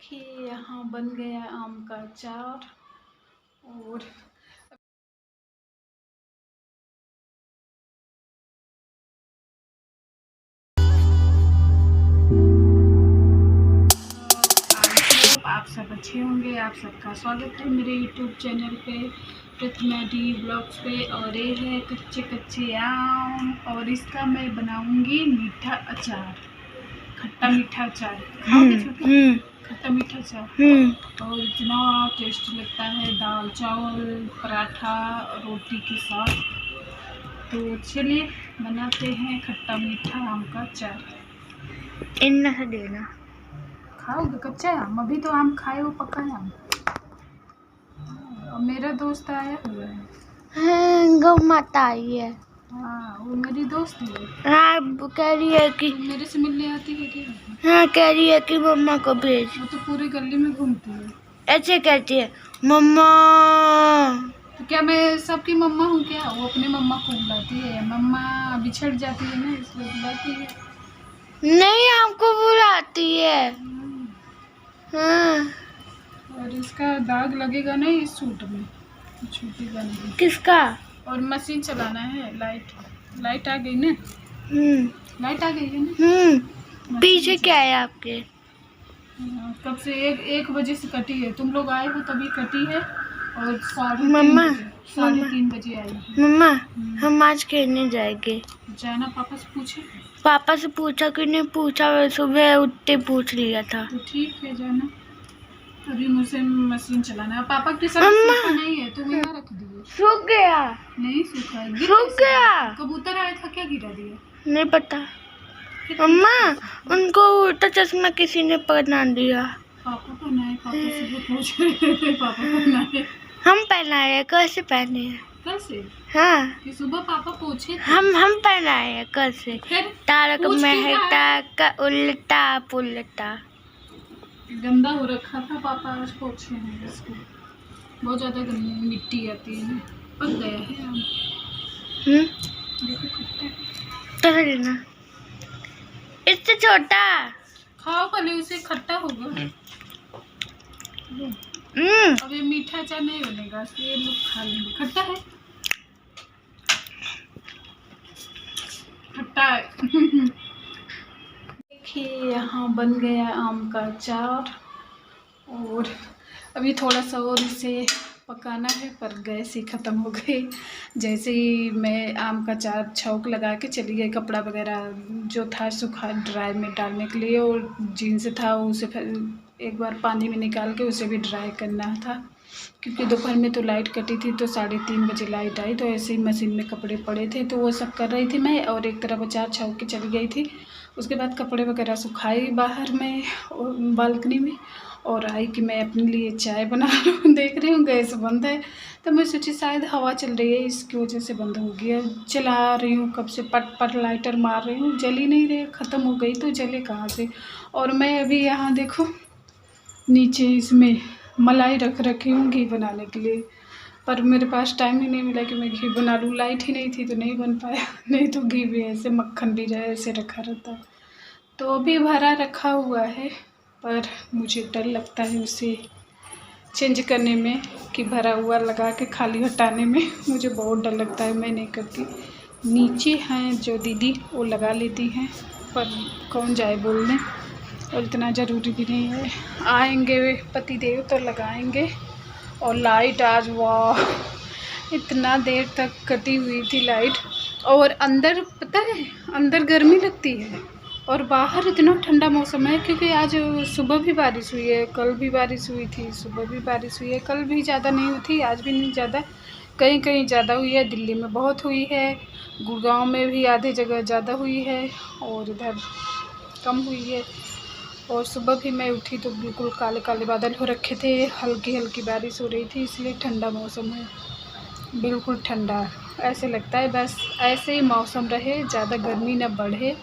देखिए यहाँ बन गया आम का अचार। और आप सब अच्छे होंगे। आप सबका स्वागत है मेरे YouTube चैनल पे प्रतिमा डी ब्लॉग्स पे। और ये है कच्चे कच्चे आम और इसका मैं बनाऊंगी मीठा अचार, खट्टा मीठा अचार। खाओगे छोटे? खट्टा मीठा अचार और इतना टेस्टी लगता है दाल चावल पराठा रोटी के साथ। तो चलिए बनाते हैं खट्टा मीठा आम का अचार। इन्ना से देना। खाओगे कच्चा आम? अभी तो आम खाए हो पका आम। और मेरा दोस्त आया हुआ है। गौ माता आई है। हाँ वो मेरी दोस्त है। हाँ कह रही है कि मेरे से मिलने आती है क्या? हाँ कह रही है कि मम्मा को भेज। वो तो पूरे गली में घूमती है। ऐसे कहती है मम्मा। तो क्या मैं सबकी मम्मा हूँ क्या? वो अपने मम्मा को बुलाती है। मम्मा बिछड़ जाती है ना इसलिए बुलाती है। नहीं हमको बुलाती है। हाँ। और इसका दाग लगेगा नहीं इस सूट में, छूटेगा नहीं। किसका? और मशीन चलाना है। लाइट आ गई ना? लाइट आ गई है ना? पीछे क्या है आपके? कब से एक बजे से कटी है। तुम लोग आए हो तभी कटी है। और मम्मा 3:30 बजे आई है। मम्मा हम आज खेलने जाएंगे। जाना पापा से पूछे? पापा से पूछा कि नहीं पूछा, सुबह उठते पूछ लिया था। तो ठीक है जाना। अभी मुझे मशीन चलाना है। पापा की सब सूखा नहीं है, तुम यहाँ रख दिए। सूख गया? नहीं सूखा है, सूख गया। कबूतर आया था क्या गिरा दिया? नहीं पता मम्मा। उनको उल्टा चश्मा किसी ने पहना दिया। पापा पहनाए? पापा से पूछ रहे थे। पापा पहनाए? हम पहनाए हैं। कैसे पहने हैं? कैसे? हाँ कि सुबह पापा पूछे थे। हम पहनाए हैं। कैसे? तारक मेहता का उल्टा पुल्टा। गंदा हो रखा था पापा आज पोछे हैं इसको। बहुत ज्यादा गंदी मिट्टी आती है। पक गया है आम। देखो खट्टा तो लेना इससे छोटा। खाओ पहले उसे, खट्टा होगा। अब ये मीठा अचार नहीं बनेगा, ये लोग खा लेंगे। खट्टा है, खट्टा है। देखिए यहाँ बन गया आम का अचार। और अभी थोड़ा सा और इसे पकाना है, पर गैस ही ख़त्म हो गई। जैसे ही मैं आम का अचार छौंक लगा के चली गई, कपड़ा वगैरह जो था सूखा ड्राई में डालने के लिए, और जीन्स था उसे फिर एक बार पानी में निकाल के उसे भी ड्राई करना था। क्योंकि दोपहर में तो लाइट कटी थी, तो 3:30 बजे लाइट आई, तो ऐसे ही मशीन में कपड़े पड़े थे, तो वो सब कर रही थी मैं। और एक तरफ अचार छौंक के चली गई थी। उसके बाद कपड़े वगैरह सुखाई बाहर में बालकनी में, और आई कि मैं अपने लिए चाय बना रही हूँ। देख रही हूँ गैस बंद है, तो मैं सोची शायद हवा चल रही है इसकी वजह से बंद हो गया। चला रही हूँ कब से, पट पट लाइटर मार रही हूँ, जल ही नहीं रही, ख़त्म हो गई तो जले कहाँ से। और मैं अभी यहाँ देखो नीचे इसमें मलाई रख रखी हूँ घी बनाने के लिए, पर मेरे पास टाइम ही नहीं मिला कि मैं घी बना लूँ। लाइट ही नहीं थी तो नहीं बन पाया। नहीं तो घी भी ऐसे, मक्खन भी रहे ऐसे रखा रहता। तो अभी भरा रखा हुआ है, पर मुझे डर लगता है उसे चेंज करने में, कि भरा हुआ लगा के खाली हटाने में मुझे बहुत डर लगता है। मैं नहीं करती। नीचे हैं जो दीदी वो लगा लेती हैं, पर कौन जाए बोलने, और इतना ज़रूरी भी नहीं है। आएंगे वे पतिदेव तो लगाएंगे। और लाइट आज वाह इतना देर तक कटी हुई थी लाइट। और अंदर पता है अंदर गर्मी लगती है, और बाहर इतना ठंडा मौसम है। क्योंकि आज सुबह भी बारिश हुई है, कल भी बारिश हुई थी, सुबह भी बारिश हुई है। कल भी ज़्यादा नहीं हुई थी, आज भी नहीं ज़्यादा, कहीं कहीं ज़्यादा हुई है। दिल्ली में बहुत हुई है, गुड़गांव में भी आधे जगह ज़्यादा हुई है, और इधर कम हुई है। और सुबह भी मैं उठी तो बिल्कुल काले काले बादल हो रखे थे, हल्की हल्की बारिश हो रही थी, इसलिए ठंडा मौसम है, बिल्कुल ठंडा। ऐसे लगता है बस ऐसे ही मौसम रहे, ज़्यादा गर्मी ना बढ़े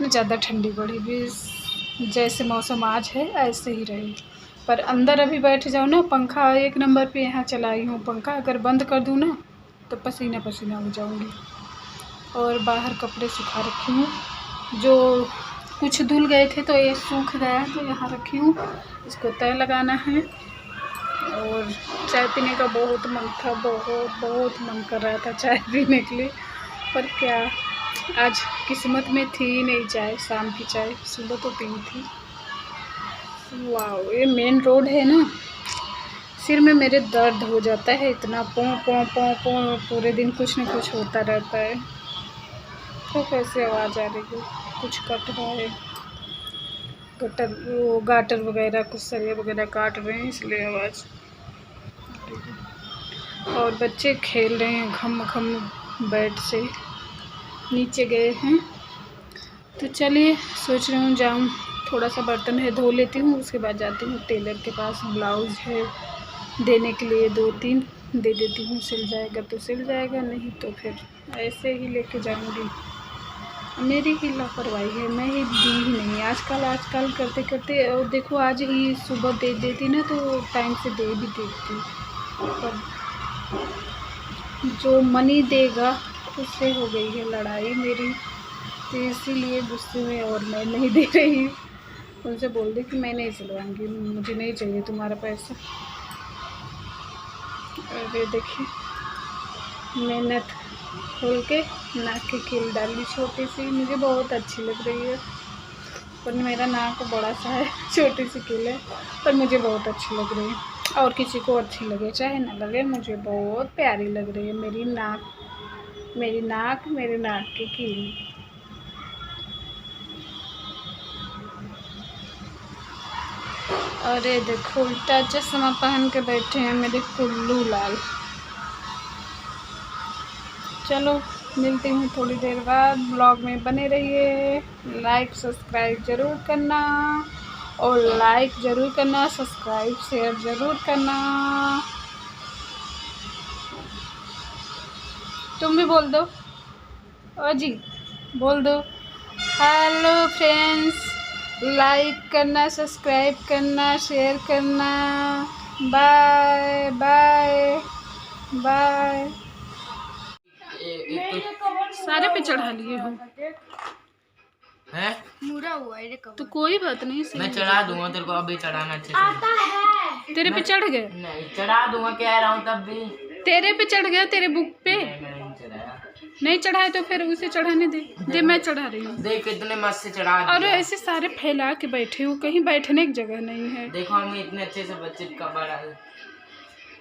न ज़्यादा ठंडी बढ़े, भी जैसे मौसम आज है ऐसे ही रहे। पर अंदर अभी बैठ जाओ ना, पंखा 1 नंबर पे यहाँ चलाई हूँ, पंखा अगर बंद कर दूँ ना तो पसीना पसीना हो जाऊँगी। और बाहर कपड़े सुखा रखी हूँ, जो कुछ धुल गए थे तो ये सूख गया तो यहाँ रखी हूँ। इसको तय लगाना है। और चाय पीने का बहुत मन था, बहुत मन कर रहा था चाय पीने के लिए, पर क्या आज किस्मत में थी ही नहीं चाय, शाम की चाय। सुबह तो पी थी। वाह, ये मेन रोड है ना, सिर में मेरे दर्द हो जाता है इतना, पों पों पों पों, पूरे दिन कुछ न कुछ होता रहता है। तो कैसे आवाज़ आ रही है, कुछ कट रहा है, गटर वो गाटर वगैरह कुछ सरिया वगैरह काट रहे हैं इसलिए आवाज़। और बच्चे खेल रहे हैं खम खम, बेड से नीचे गए हैं। तो चलिए सोच रही हूँ जाऊँ, थोड़ा सा बर्तन है धो लेती हूँ, उसके बाद जाती हूँ टेलर के पास। ब्लाउज़ है देने के लिए 2-3 दे देती हूँ, सिल जाएगा तो सिल जाएगा, नहीं तो फिर ऐसे ही लेके जाऊँगी। मेरी ही लापरवाही है, मैं ही दी ही नहीं आजकल करते करते। और देखो आज ही सुबह दे देती ना तो टाइम से दे भी देती, पर जो मनी देगा उससे हो गई है लड़ाई मेरी, तो इसीलिए गुस्से में और मैं नहीं दे रही। उनसे बोल दी कि मैं नहीं सिलवाऊंगी, मुझे नहीं चाहिए तुम्हारा पैसा। अरे देखिए, मेहनत खोल के नाक की कील डाली छोटी सी, मुझे बहुत अच्छी लग रही है, पर मेरा नाक बड़ा सा है, छोटी सी कील है, पर मुझे बहुत अच्छी लग रही है। और किसी को अच्छी लगे चाहे ना लगे, मुझे बहुत प्यारी लग रही है मेरी नाक, मेरे नाक की कील। अरे देखो, उल्टा चश्मा पहन के बैठे हैं मेरे कुल्लू लाल। चलो मिलती हूँ थोड़ी देर बाद, ब्लॉग में बने रहिए। लाइक सब्सक्राइब ज़रूर करना, और लाइक ज़रूर करना, सब्सक्राइब शेयर ज़रूर करना। तुम भी बोल दो, ओ जी बोल दो, हेलो फ्रेंड्स, लाइक करना, सब्सक्राइब करना, शेयर करना। Bye bye bye. सारे पे चढ़ा लिए हो है? मुड़ा हुआ है तो कोई बात नहीं, मैं चढ़ा दूंगा तेरे को, अभी चढ़ाना अच्छे से। आता है। तेरे पे चढ़ गए, नहीं चढ़ा दूंगा, कह रहा हूँ तब भी। तेरे पे चढ़ गया, तेरे बुक पे मैंने नहीं चढ़ाया। नहीं चढ़ाए तो फिर उसे चढ़ाने दे, मैं चढ़ा रही हूँ। देख कितने मस्त से चढ़ा और दिया। ऐसे सारे फैला के बैठे हो, कहीं बैठने की जगह नहीं है। देखो हम इतने अच्छे से बच्चे चिपका बड़ा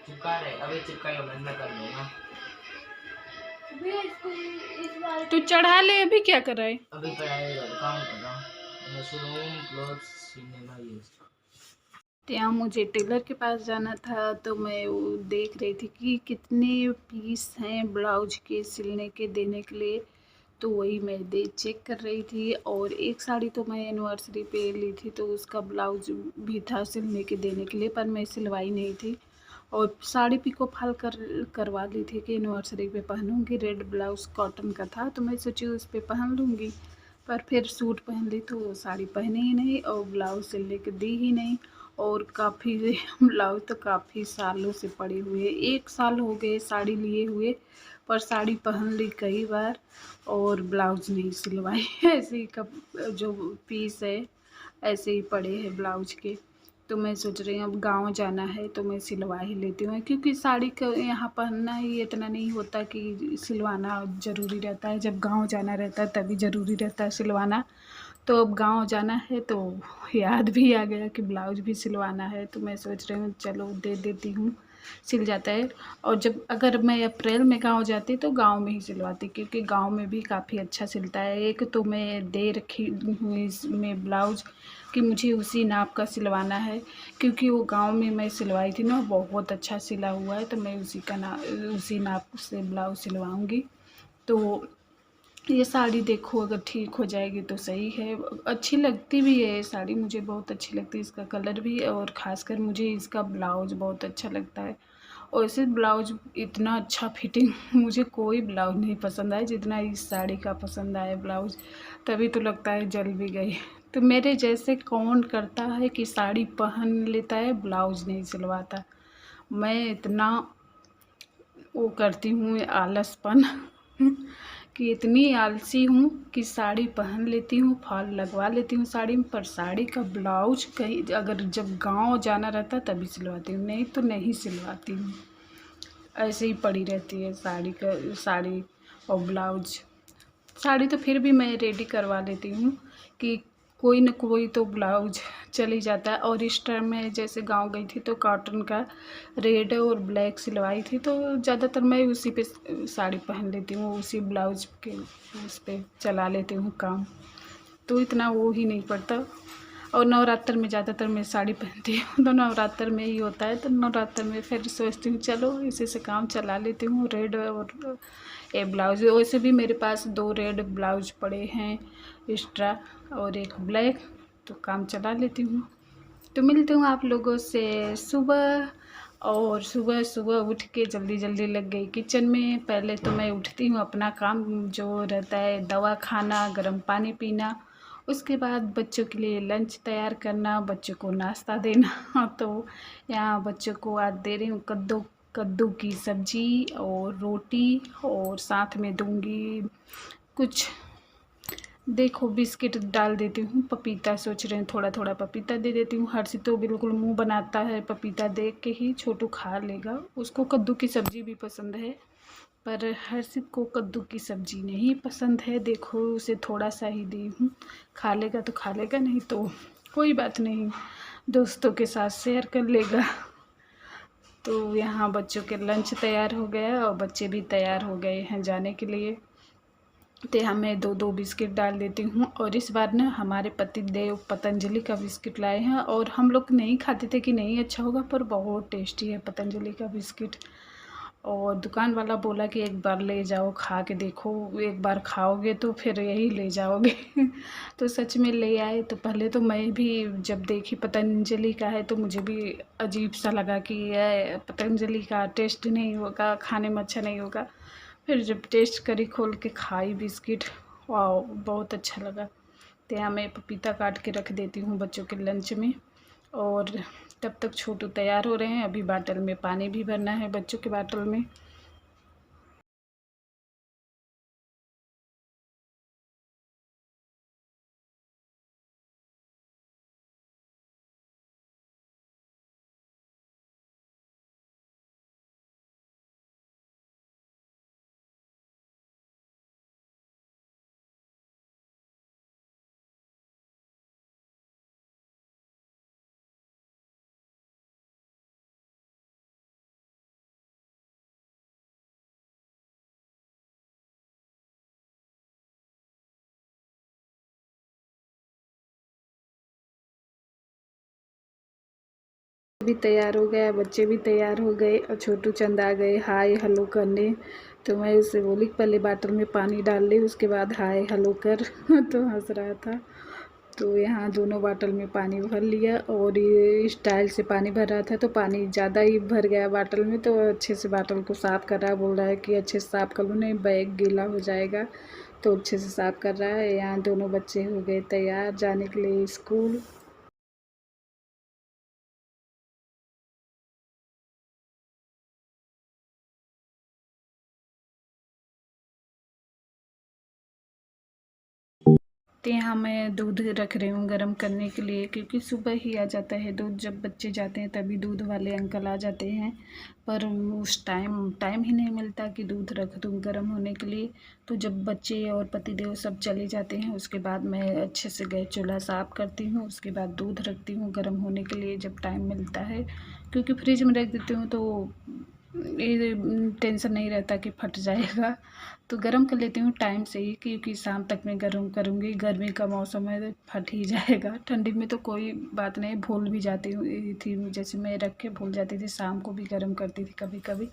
चिपका रहे, अभी चिपका ही मैं कर दूंगा। तू चढ़ा ले, अभी क्या कर रहा है? अभी पढ़ाई काम कर रहा हूँ, मशरूम क्लोथ्स सिनेमा यूज। यहाँ मुझे टेलर के पास जाना था, तो मैं वो देख रही थी कि कितने पीस हैं ब्लाउज के सिलने के देने के लिए, तो वही मैं चेक कर रही थी। और एक साड़ी तो मैं एनिवर्सरी पे ली थी, तो उसका ब्लाउज भी था सिलने के देने के लिए, पर मैं सिलवाई नहीं थी। और साड़ी पिको फॉल करवा ली थी कि एनिवर्सरी पे पहनूंगी, रेड ब्लाउज कॉटन का था, तो मैं सोची उस पर पहन लूँगी। पर फिर सूट पहन ली तो साड़ी पहनी ही नहीं, और ब्लाउज सिलने के दी ही नहीं। और काफ़ी ब्लाउज तो काफ़ी सालों से पड़े हुए, 1 साल हो गए साड़ी लिए हुए, पर साड़ी पहन ली कई बार और ब्लाउज नहीं सिलवाई। ऐसे ही जो पीस है ऐसे ही पड़े हैं ब्लाउज के। तो मैं सोच रही हूँ अब गाँव जाना है तो मैं सिलवा ही लेती हूँ, क्योंकि साड़ी का यहाँ पहनना ही इतना नहीं होता कि सिलवाना ज़रूरी रहता है। जब गाँव जाना रहता है तभी ज़रूरी रहता है सिलवाना। तो अब गाँव जाना है तो याद भी आ गया कि ब्लाउज भी सिलवाना है, तो मैं सोच रही हूँ चलो दे देती हूँ, सिल जाता है। और जब अगर मैं अप्रैल में गांव जाती तो गांव में ही सिलवाती, क्योंकि गांव में भी काफ़ी अच्छा सिलता है। एक तो मैं दे रखी हूँ इसमें ब्लाउज कि मुझे उसी नाप का सिलवाना है, क्योंकि वो गांव में मैं सिलवाई थी ना, बहुत अच्छा सिला हुआ है, तो मैं उसी नाप से ब्लाउज सिलवाऊँगी। तो ये साड़ी देखो अगर ठीक हो जाएगी तो सही है, अच्छी लगती भी है ये साड़ी, मुझे बहुत अच्छी लगती है, इसका कलर भी, और ख़ासकर मुझे इसका ब्लाउज बहुत अच्छा लगता है। और इसे ब्लाउज इतना अच्छा फिटिंग मुझे कोई ब्लाउज नहीं पसंद आया जितना इस साड़ी का पसंद आया ब्लाउज, तभी तो लगता है जल भी गई। तो मेरे जैसे कौन करता है कि साड़ी पहन लेता है ब्लाउज नहीं सिलवाता, मैं इतना वो करती हूँ आलसपन कि इतनी आलसी हूँ कि साड़ी पहन लेती हूँ, फॉल लगवा लेती हूँ साड़ी में, पर साड़ी का ब्लाउज कहीं अगर जब गांव जाना रहता तभी सिलवाती हूँ, नहीं तो नहीं सिलवाती हूँ। ऐसे ही पड़ी रहती है साड़ी और ब्लाउज। साड़ी तो फिर भी मैं रेडी करवा लेती हूँ कि कोई न कोई तो ब्लाउज चल ही जाता है। और इस टाइम में जैसे गांव गई थी तो कॉटन का रेड और ब्लैक सिलवाई थी, तो ज़्यादातर मैं उसी पे साड़ी पहन लेती हूँ, उसी ब्लाउज के उस पर चला लेती हूँ काम, तो इतना वो ही नहीं पड़ता। और नवरात्र में ज़्यादातर मैं साड़ी पहनती हूँ, तो नवरात्र में ही होता है, तो नवरात्र में फिर सोचती हूँ चलो इसी से काम चला लेती हूँ। रेड और ये ब्लाउज, वैसे भी मेरे पास 2 रेड ब्लाउज पड़े हैं एक्स्ट्रा और एक ब्लैक, तो काम चला लेती हूँ। तो मिलती हूँ आप लोगों से सुबह। और सुबह सुबह उठ के जल्दी जल्दी लग गई किचन में। पहले तो मैं उठती हूँ, अपना काम जो रहता है दवा खाना, गर्म पानी पीना, उसके बाद बच्चों के लिए लंच तैयार करना, बच्चों को नाश्ता देना। तो यहाँ बच्चों को आज दे रही हूँ कद्दू की सब्जी और रोटी, और साथ में दूंगी कुछ, देखो बिस्किट डाल देती हूँ, पपीता सोच रहे हैं थोड़ा थोड़ा पपीता दे देती हूँ। हर्षित तो बिल्कुल मुंह बनाता है पपीता देख के ही, छोटू खा लेगा, उसको कद्दू की सब्ज़ी भी पसंद है, पर हर्षित को कद्दू की सब्ज़ी नहीं पसंद है। देखो उसे थोड़ा सा ही दी हूँ, खा लेगा तो खा लेगा, नहीं तो कोई बात नहीं, दोस्तों के साथ शेयर कर लेगा। तो यहाँ बच्चों के लंच तैयार हो गया और बच्चे भी तैयार हो गए हैं जाने के लिए। तो यहाँ मैं 2 बिस्किट डाल देती हूँ। और इस बार ना हमारे पति देव पतंजलि का बिस्किट लाए हैं, और हम लोग नहीं खाते थे कि नहीं अच्छा होगा, पर बहुत टेस्टी है पतंजलि का बिस्किट। और दुकान वाला बोला कि एक बार ले जाओ खा के देखो, एक बार खाओगे तो फिर यही ले जाओगे। तो सच में ले आए। तो पहले तो मैं भी जब देखी पतंजलि का है तो मुझे भी अजीब सा लगा कि यह पतंजलि का टेस्ट नहीं होगा, खाने में अच्छा नहीं होगा। फिर जब टेस्ट करी, खोल के खाई बिस्किट, वाह बहुत अच्छा लगा। तो यहाँ मैं पपीता काट के रख देती हूँ बच्चों के लंच में। और तब तक छोटू तैयार हो रहे हैं, अभी बाटल में पानी भी भरना है बच्चों के बाटल में। भी तैयार हो गया, बच्चे भी तैयार हो गए और छोटू चंद आ गए हाय हेलो करने। तो मैं उससे बोली पहले बाटल में पानी डाल ले, उसके बाद हाय हेलो कर। तो हंस रहा था। तो यहाँ दोनों बाटल में पानी भर लिया, और ये स्टाइल से पानी भर रहा था तो पानी ज़्यादा ही भर गया बाटल में। तो अच्छे से बाटल को साफ़ कर रहा है, बोल रहा है कि अच्छे से साफ़ कर लो नहीं बैग गीला हो जाएगा। तो अच्छे से साफ़ कर रहा है। यहाँ दोनों बच्चे हो गए तैयार जाने के लिए स्कूल। तो यहाँ मैं दूध रख रही हूँ गर्म करने के लिए, क्योंकि सुबह ही आ जाता है दूध, जब बच्चे जाते हैं तभी दूध वाले अंकल आ जाते हैं। पर उस टाइम ही नहीं मिलता कि दूध रख दूँ गर्म होने के लिए। तो जब बच्चे और पतिदेव सब चले जाते हैं उसके बाद मैं अच्छे से गैस चूल्हा साफ़ करती हूँ, उसके बाद दूध रखती हूँ गर्म होने के लिए जब टाइम मिलता है। क्योंकि फ्रिज में रख देती हूँ तो ये टेंशन नहीं रहता कि फट जाएगा। तो गर्म कर लेती हूँ टाइम से ही, क्योंकि शाम तक मैं गर्म करूँगी, गर्मी का मौसम है फट ही जाएगा। ठंडी में तो कोई बात नहीं, भूल भी जाती हूँ थी, जैसे मैं रख के भूल जाती थी, शाम को भी गर्म करती थी कभी कभी।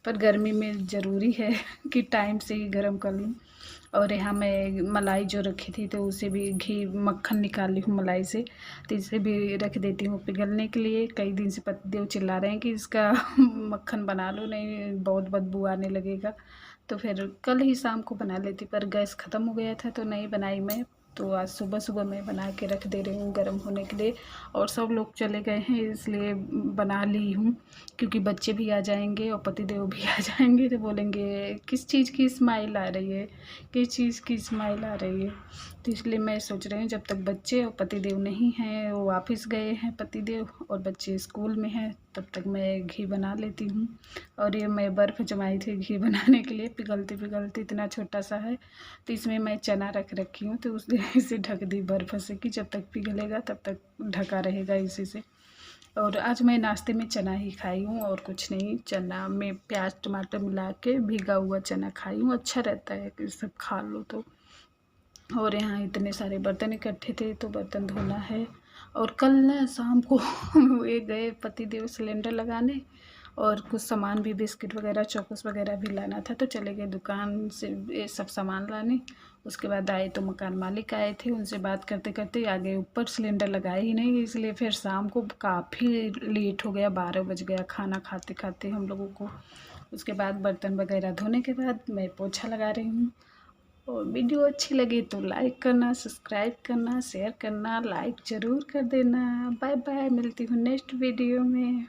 पर गर्मी में ज़रूरी है कि टाइम से ही गर्म कर लूँ। और यहाँ मैं मलाई जो रखी थी तो उसे भी घी मक्खन निकाल ली हूँ मलाई से, तो इसे भी रख देती हूँ पिघलने के लिए। कई दिन से पतिदेव चिल्ला रहे हैं कि इसका मक्खन बना लो, नहीं बहुत बदबू आने लगेगा। तो फिर कल ही शाम को बना लेती, पर गैस ख़त्म हो गया था तो नहीं बनाई मैं। तो आज सुबह सुबह मैं बना के रख दे रही हूँ गर्म होने के लिए। और सब लोग चले गए हैं इसलिए बना ली हूँ, क्योंकि बच्चे भी आ जाएंगे और पतिदेव भी आ जाएंगे तो बोलेंगे किस चीज़ की स्माइल आ रही है, किस चीज़ की स्माइल आ रही है। तो इसलिए मैं सोच रही हूँ जब तक बच्चे और पतिदेव नहीं हैं, वो वापस गए हैं पतिदेव और बच्चे स्कूल में हैं, तब तक मैं घी बना लेती हूँ। और ये मैं बर्फ़ जमाई थी घी बनाने के लिए, पिघलते पिघलते इतना छोटा सा है, तो इसमें मैं चना रख रखी हूँ, तो उसने इसे ढक दी बर्फ़ से कि जब तक पिघलेगा तब तक ढका रहेगा इसी से। और आज मैं नाश्ते में चना ही खाई हूँ और कुछ नहीं। चना में प्याज टमाटर मिला के भीगा हुआ चना खाई हूँ, अच्छा रहता है कि सब खा लो तो। और यहाँ इतने सारे बर्तन इकट्ठे थे तो बर्तन धोना है। और कल ना शाम को ये गए पतिदेव सिलेंडर लगाने और कुछ सामान भी बिस्किट वगैरह चौकस वगैरह भी लाना था, तो चले गए दुकान से ये सब सामान लाने। उसके बाद आए तो मकान मालिक आए थे, उनसे बात करते करते आ गए ऊपर, सिलेंडर लगाए ही नहीं, इसलिए फिर शाम को काफ़ी लेट हो गया, 12 बज गया खाना खाते खाते हम लोगों को। उसके बाद बर्तन वगैरह धोने के बाद मैं पोछा लगा रही हूँ। और वीडियो अच्छी लगी तो लाइक करना, सब्सक्राइब करना, शेयर करना, लाइक ज़रूर कर देना। बाय बाय, मिलती हूँ नेक्स्ट वीडियो में।